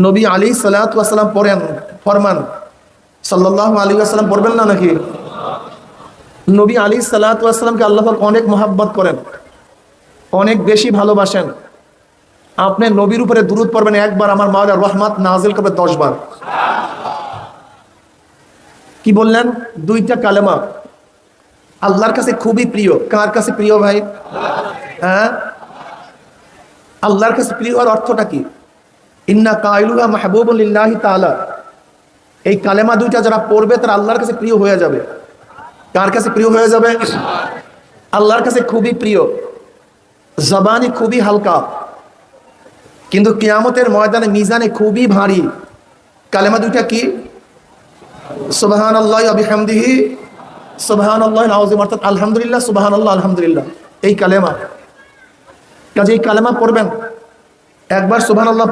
নবী আলাইহিস সালাতু ওয়াস সালাম পড়েন, ফরমান সাল্লাল্লাহু আলাইহি ওয়াসাল্লাম পড়বেন না নাকি? নবী আলাইহিস সালাতু ওয়াস সালামকে আল্লাহ পাক অনেক মহব্বত করেন, অনেক বেশি ভালোবাসেন। আপনি নবীর উপরে দুরূদ পড়বেন একবার, আমার মাওলার রহমত নাজিল করবে 10 বার। কি বললেন? দুইটা কালেমা আল্লাহর কাছে খুবই প্রিয়। কার কাছে প্রিয় ভাই? হ্যাঁ, আল্লাহর কাছে প্রিয় হওয়ার অর্থটা কি? ইন্না কাইলুহা মাহবুবুন লিল্লাহি তাআলা। এই কালেমা দুইটা যারা পড়বে তারা আল্লাহর কাছে প্রিয় হয়ে যাবে। কার কাছে প্রিয় হয়ে যাবে? আল্লাহর কাছে খুবই প্রিয়। জবানি খুবই হালকা, কিন্তু কিয়ামতের ময়দানে মিজানে খুবই ভারী। কালেমা দুইটা কি? সুবহানাল্লাহি ওয়া বিহামদিহি সুবহানাল্লাহিল আযীম, অর্থাৎ আলহামদুলিল্লাহ সুবহানাল্লাহ আলহামদুলিল্লাহ। এই কালেমা, কাজে এই কালেমা পড়বেন একবার সুবহানাল্লাহ